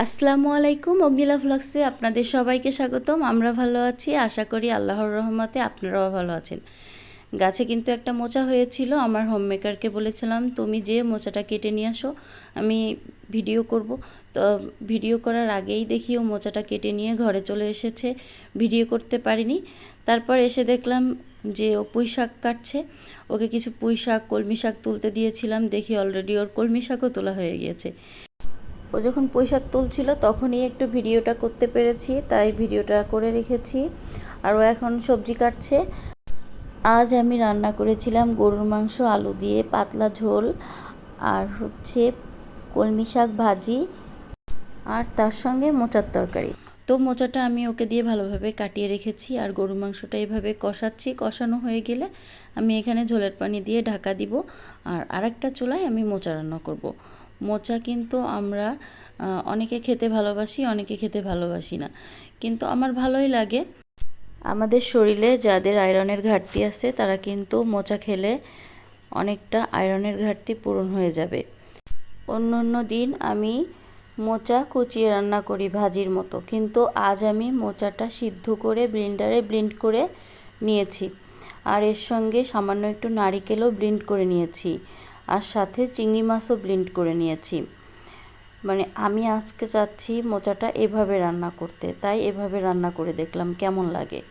আসসালামু আলাইকুম, অগ্নিলা ভ্লগসে আপনাদের সবাইকে স্বাগতম। আমরা ভালো আছি, আশা করি আল্লাহর রহমতে আপনারাও ভালো আছেন। গাছে কিন্তু একটা মোচা হয়েছিল, আমার হোম মেকারকে বলেছিলাম তুমি যে মোচাটা কেটে নিয়ে আসো, আমি ভিডিও করব। তো ভিডিও করার আগেই দেখি ও মোচাটা কেটে নিয়ে ঘরে চলে এসেছে, ভিডিও করতে পারিনি। তারপর এসে দেখলাম যে ও পুঁই শাক কাটছে। ওকে কিছু পুঁই শাক, কলমি শাক তুলতে দিয়েছিলাম, দেখি অলরেডি ওর কলমি শাকও তোলা হয়ে গিয়েছে। ও যখন পুঁইশাক তুলছিল তখনই একটু ভিডিওটা করতে পেরেছি, তাই ভিডিওটা করে রেখেছি। আর ও এখন সবজি কাটছে। আজ আমি রান্না করেছিলাম গরুর মাংস আলু দিয়ে পাতলা ঝোল, আর হচ্ছে কলমি শাক ভাজি, আর তার সঙ্গে মোচার তরকারি। তো মোচাটা আমি ওকে দিয়ে ভালোভাবে কাটিয়ে রেখেছি, আর গরুর মাংসটা এইভাবে কষাচ্ছি। কষানো হয়ে গেলে আমি এখানে ঝোলের পানি দিয়ে ঢাকা দিব, আর আরেকটা চুলায় আমি মোচা রান্না করব। মোচা কিন্তু আমরা অনেকে খেতে ভালোবাসি, অনেকে খেতে ভালোবাসি না, কিন্তু আমার ভালোই লাগে। আমাদের শরীরে যাদের আয়রনের ঘাটতি আছে তারা কিন্তু মোচা খেলে অনেকটা আয়রনের ঘাটতি পূরণ হয়ে যাবে। অন্য অন্য দিন আমি মোচা কুচিয়ে রান্না করি ভাজির মতো, কিন্তু আজ আমি মোচাটা সিদ্ধ করে ব্লেন্ডারে ব্লেন্ড করে নিয়েছি, আর এর সঙ্গে সামান্য একটু নারিকেলও ব্লেন্ড করে নিয়েছি, আর সাথে চিংড়ি মাছও ব্লেন্ড করে নিয়েছি। মানে আমি আজকে চাচ্ছি মোচাটা এভাবে রান্না করতে, তাই এভাবে রান্না করে দেখলাম কেমন লাগে।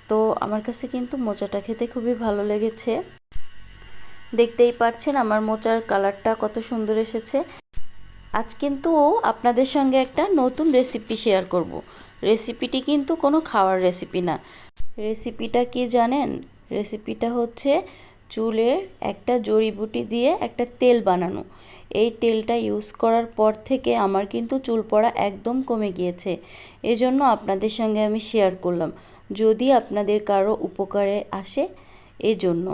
তো আমার কাছে কিন্তু মোচাটা খেতে খুবই ভালো লেগেছে। দেখতেই পাচ্ছেন আমার মোচার কালারটা কত সুন্দর এসেছে। আজ কিন্তু আপনাদের সঙ্গে একটা নতুন রেসিপি শেয়ার করব। রেসিপিটি কিন্তু কোনো খাওয়ার রেসিপি না। রেসিপিটা কি জানেন? রেসিপিটা হচ্ছে চুলের একটা জড়িবুটি দিয়ে একটা তেল বানানো। এই তেলটা ইউজ করার পর থেকে আমার কিন্তু চুল পড়া একদম কমে গিয়েছে। এজন্য আপনাদের সঙ্গে আমি শেয়ার করলাম, যদি আপনাদের কারো উপকারে আসে এজন্য।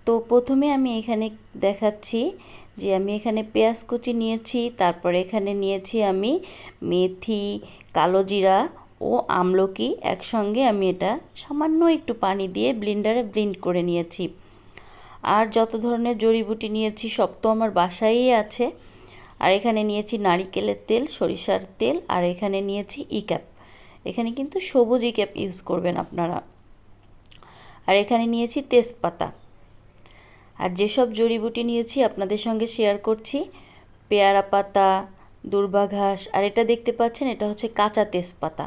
তো প্রথমে আমি এখানে দেখাচ্ছি যে আমি এখানে পেঁয়াজ কুচি নিয়েছি, তারপরে এখানে নিয়েছি আমি মেথি, কালো জিরা ও আমলকি একসঙ্গে আমি এটা সামান্য একটু পানি দিয়ে ব্লেন্ডারে ব্লেন্ড করে নিয়েছি। আর যত ধরনের জড়িবুটি নিয়েছি সব তো আমার বাসায়ই আছে। আর এখানে নিয়েছি নারিকেলের তেল, সরিষার তেল, আর এখানে নিয়েছি ইক্যাপ। এখানে কিন্তু সবুজ ইক্যাপ ইউজ করবেন আপনারা। আর এখানে নিয়েছি তেজপাতা। আর যেসব জড়িবুটি নিয়েছি আপনাদের সঙ্গে শেয়ার করছি, পেয়ারা পাতা, দূর্বা ঘাস, আর এটা দেখতে পাচ্ছেন এটা হচ্ছে কাঁচা তেজপাতা।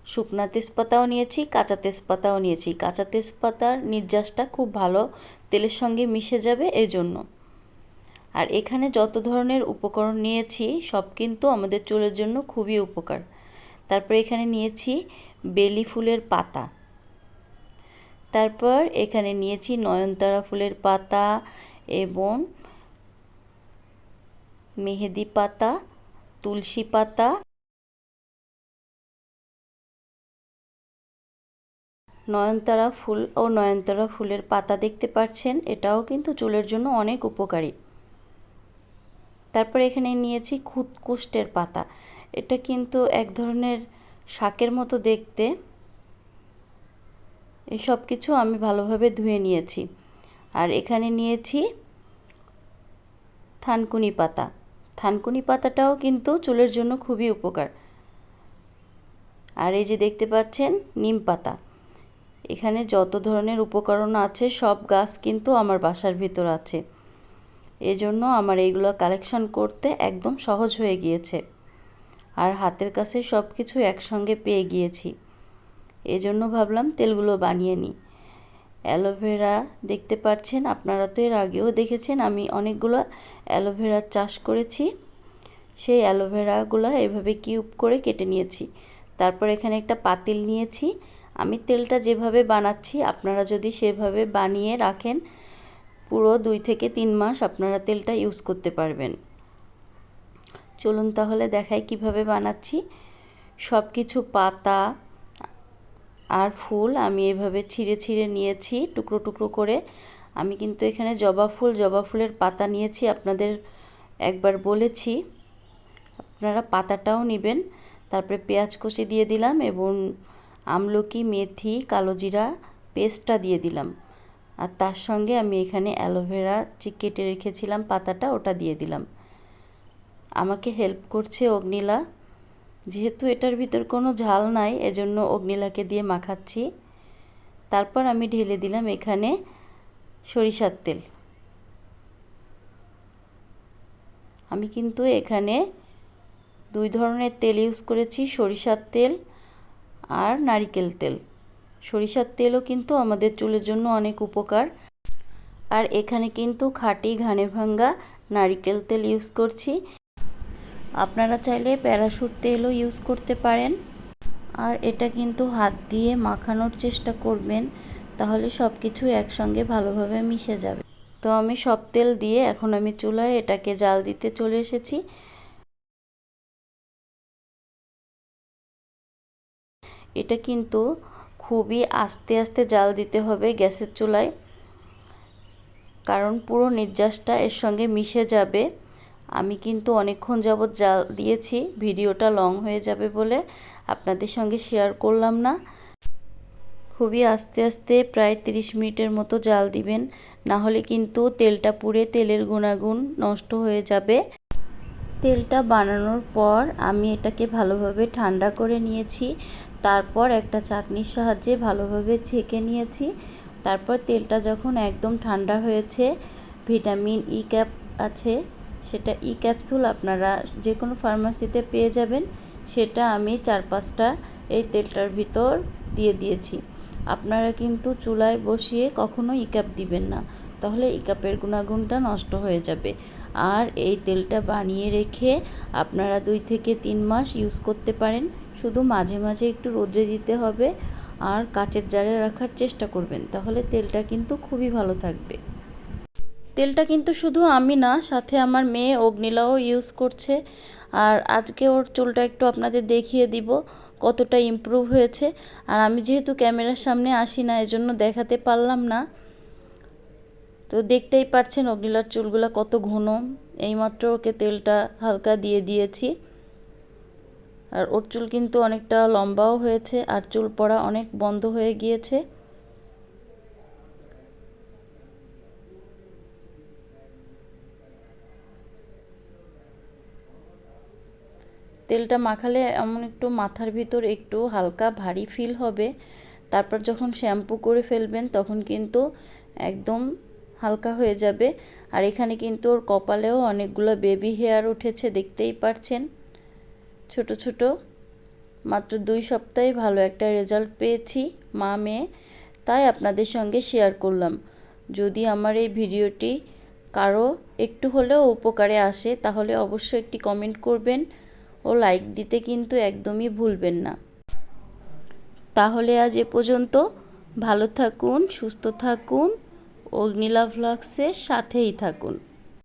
শুকনা তেজপাতাও নিয়েছি, কাঁচা তেজপাতাও নিয়েছি। কাঁচা তেজপাতার নির্যাসটা খুব ভালো তেলের সঙ্গে মিশে যাবে এই জন্য। আর এখানে যত ধরনের উপকরণ নিয়েছি সব কিন্তু আমাদের চুলের জন্য খুবই উপকার। তারপর এখানে নিয়েছি বেলি ফুলের পাতা, তারপর এখানে নিয়েছি নয়নতারা ফুলের পাতা এবং মেহেদি পাতা, তুলসী পাতা। নয়নতারা ফুল ও নয়নতারা ফুলের পাতা দেখতে পাচ্ছেন, এটাও কিন্তু চুলের জন্য অনেক উপকারী। তারপর এখানে নিয়েছি খুদকুষ্টের পাতা। এটা কিন্তু এক ধরনের শাকের মতো দেখতে। এই সব কিছু আমি ভালোভাবে ধুয়ে নিয়েছি। আর এখানে নিয়েছি থানকুনি পাতা। থানকুনি পাতাটাও কিন্তু চুলের জন্য খুবই উপকার। আর এই যে দেখতে পাচ্ছেন নিম পাতা। এখানে যত ধরনের উপকরণ আছে সব গাছ কিন্তু আমার বাসার ভিতর আছে, এজন্য আমার এইগুলো কালেকশন করতে একদম সহজ হয়ে গিয়েছে। আর হাতের কাছে সব কিছু একসঙ্গে পেয়ে গিয়েছি, এজন্য ভাবলাম তেলগুলো বানিয়ে নিই। অ্যালোভেরা দেখতে পাচ্ছেন, আপনারা তো এর আগেও দেখেছেন আমি অনেকগুলো অ্যালোভেরার চাষ করেছি। সেই অ্যালোভেরাগুলো এভাবে কিউব করে কেটে নিয়েছি। তারপর এখানে একটা পাতিল নিয়েছি। আমি তেলটা যেভাবে বানাচ্ছি আপনারা যদি সেভাবে বানিয়ে রাখেন, পুরো 2 থেকে 3 মাস আপনারা তেলটা ইউজ করতে পারবেন। চলুন তাহলে দেখাই কিভাবে বানাচ্ছি। সব কিছু পাতা আর ফুল আমি এভাবে ছিঁড়ে ছিঁড়ে নিয়েছি টুকরো টুকরো করে। আমি কিন্তু এখানে জবা ফুলের পাতা নিয়েছি, আপনাদের একবার বলেছি, আপনারা পাতাটাও নেবেন। তারপরে পেঁয়াজ কুচি দিয়ে দিলাম এবং আমলকি, মেথি, কালো জিরা পেস্টটা দিয়ে দিলাম। আর তার সঙ্গে আমি এখানে অ্যালোভেরা যে কেটে রেখেছিলাম পাতাটা ওটা দিয়ে দিলাম। আমাকে হেল্প করছে অগ্নিলা। যেহেতু এটার ভিতর কোনো ঝাল নাই, এজন্য অগ্নিলাকে দিয়ে মাখাচ্ছি। তারপর আমি ঢেলে দিলাম এখানে সরিষার তেল। আমি কিন্তু এখানে দুই ধরনের তেল ইউজ করেছি, সরিষার তেল আর নারিকেল তেল। সরিষার তেলও কিন্তু আমাদের চুলের জন্য অনেক উপকার। আর এখানে কিন্তু খাঁটি ঘানে ভাঙ্গা নারিকেল তেল ইউজ করছি। আপনারা চাইলে প্যারাশুট তেলও ইউজ করতে পারেন। আর এটা কিন্তু হাত দিয়ে মাখানোর চেষ্টা করবেন, তাহলে সব কিছু একসঙ্গে ভালোভাবে মিশে যাবে। তো আমি সব তেল দিয়ে এখন আমি চুলায় এটাকে জাল দিতে চলে এসেছি। এটা কিন্তু খুবই আস্তে আস্তে জাল দিতে হবে গ্যাসের চুলায়, কারণ পুরো নির্যাসটা এর সঙ্গে মিশে যাবে। আমি কিন্তু অনেকক্ষণ যাবৎ জাল দিয়েছি, ভিডিওটা লং হয়ে যাবে বলে আপনাদের সঙ্গে শেয়ার করলাম না। খুবই আস্তে আস্তে প্রায় 30 মিনিটের মতো জাল দিবেন, না হলে কিন্তু তেলটা পুড়ে তেলের গুণাগুণ নষ্ট হয়ে যাবে। তেলটা বানানোর পর আমি এটাকে ভালোভাবে ঠান্ডা করে নিয়েছি। তারপর একটা চাকনির সাহায্যে ভালোভাবে ছেঁকে নিয়েছি। তারপর তেলটা যখন একদম ঠান্ডা হয়েছে, ভিটামিন ই ক্যাপ আছে, সেটা ই ক্যাপসুল আপনারা যে কোনো ফার্মাসিতে পেয়ে যাবেন। সেটা আমি 4-5টা এই তেলটার ভিতর দিয়ে দিয়েছি। আপনারা কিন্তু চুলায় বসিয়ে কখনো ই ক্যাপ দিবেন না, তাহলে ই ক্যাপের গুণাগুণটা নষ্ট হয়ে যাবে। আর এই তেলটা বানিয়ে রেখে আপনারা 2 থেকে 3 মাস ইউজ করতে পারেন। শুধু মাঝে মাঝে একটু রোদে দিতে হবে আর কাচের জারে রাখার চেষ্টা করবেন, তাহলে তেলটা কিন্তু খুবই ভালো থাকবে। তেলটা কিন্তু শুধু আমি না, সাথে আমার মেয়ে অগ্নিলাও ইউজ করছে। আর আজকে ওর চুলটা একটু আপনাদের দেখিয়ে দিব কতটা ইমপ্রুভ হয়েছে। আর আমি যেহেতু ক্যামেরার সামনে আসি না, এজন্য দেখাতে পারলাম না। তো দেখতেই পাচ্ছেন অগ্নিলার চুলগুলো কত ঘন। এইমাত্র ওকে তেলটা হালকা দিয়ে দিয়েছি। আর ওর চুল কিন্তু অনেকটা লম্বাও হয়েছে, আর চুল পড়া অনেক বন্ধ হয়ে গিয়েছে। তেলটা মাখালে এমন একটু মাথার ভিতর একটু হালকা ভারী ফিল হবে। তারপর যখন শ্যাম্পু করে ফেলবেন তখন কিন্তু একদম হালকা হয়ে যাবে। আর এখানে কিন্তু ওর কপালেও অনেকগুলো বেবি হেয়ার উঠেছে, দেখতেই পারছেন, ছোট ছোট। মাত্র 2 সপ্তাহে ভালো একটা রেজাল্ট পেয়েছি মা মেয়ে, তাই আপনাদের সঙ্গে শেয়ার করলাম। যদি আমার এই ভিডিওটি কারো একটু হলেও উপকারে আসে, তাহলে অবশ্যই একটি কমেন্ট করবেন ও লাইক দিতে কিন্তু একদমই ভুলবেন না। তাহলে আজ এ পর্যন্ত। ভালো থাকুন, সুস্থ থাকুন, অগ্নিলা ভ্লগসের সাথেই থাকুন।